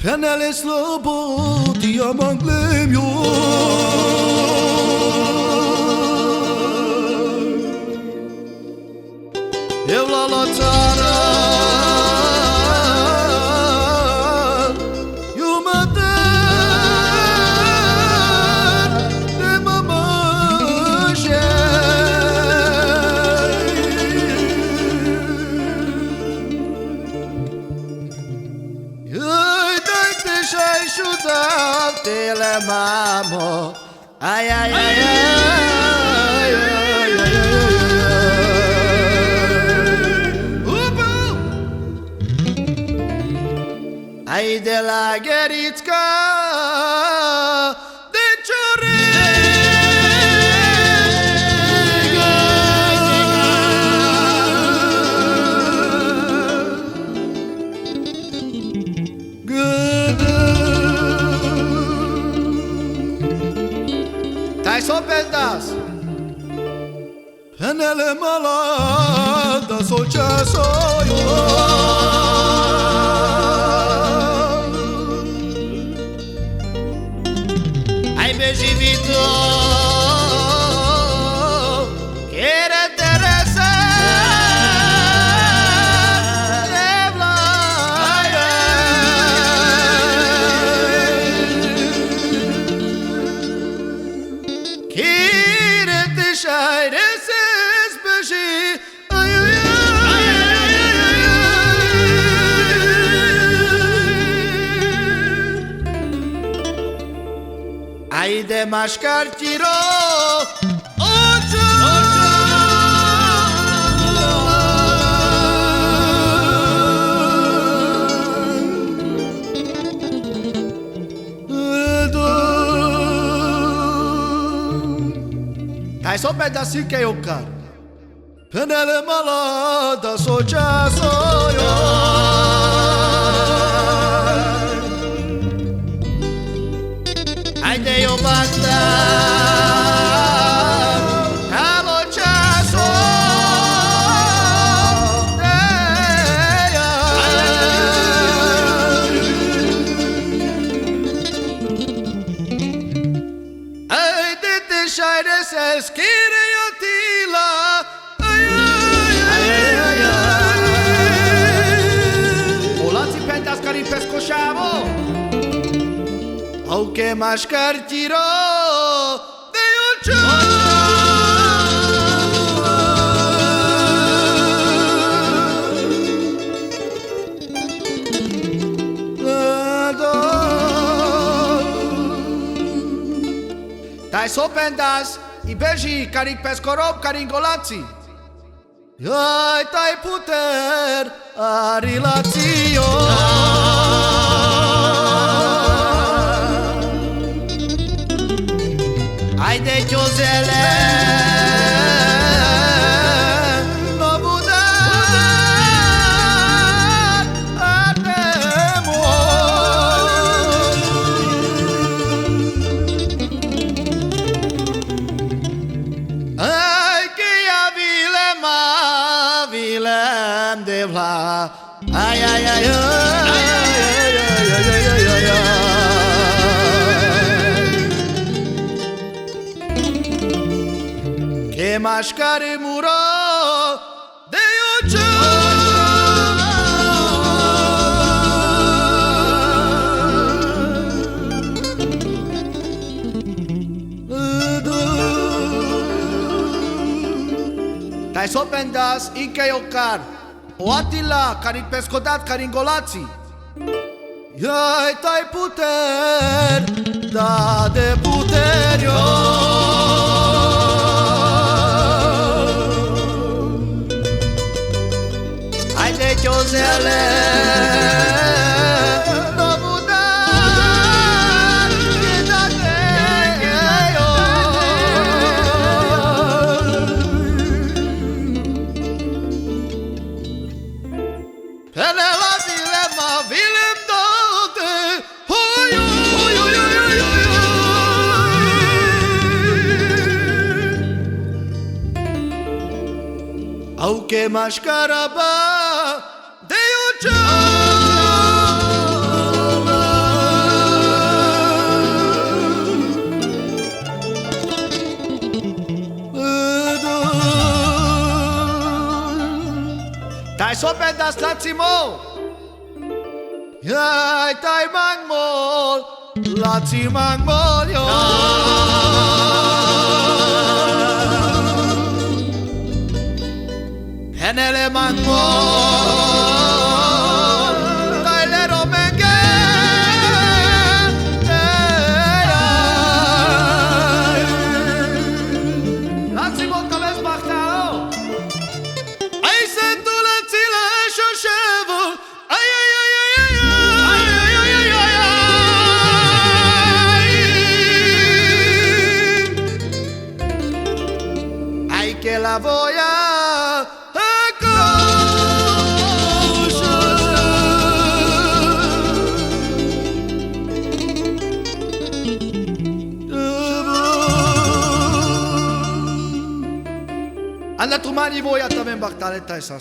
Penele Szlobodia manglem jó. Evla la țară, iumătări de mămășe. Îi dă-te și-ai șudat-te-le, mamă. Ai, ai, ai, ai, ai, ai, ai, ai. Ai de la Gherițca de Cioregă, gâdă. Tai s-o pentas penele malada s-o ceasoio. Živito quiere Teresa de Blaya. Quiere te şaire ses beşi. Ay ay ay ay ay. Ai de mașcartiro ocho. Tai s-o pedasi că eu car penele malada s-o ceasoio. Haide eu bata alo ceaso de ea. Haide te șaire se schire iotila. Olații pentas care-i pescoșeavo. Au che mașcartiro de ocho. Tai s-o pendas i beji cari pescorop cari ingolații. Ai tai puter a relațio. Ai de Giozele no buda atemo. Ai che ya vilem de vla. Ai ai ai ai che mașcare muro de ocho. Tai s-o pendas inca eu car o atila cari pescodat cari ingolații. Ai tai puter da de puterio. Giozele no buda yo. Pele la dilema vilem dote. Hoy hoy hoy hoy hoy. Au che mașcaraba de ocho. das Latzimo. Ay, tay mangmol, Latzi mangmol, yo. Henele mangmol, tay lero menge. Latzi mol kames bachtao. Ay, sentu Latzi le shoshevo. Ay, ay, ay, ay, ay, ay, ay, ay, ay, ay. Ay, que la voy a Anda tu mani voia também bactaleta essa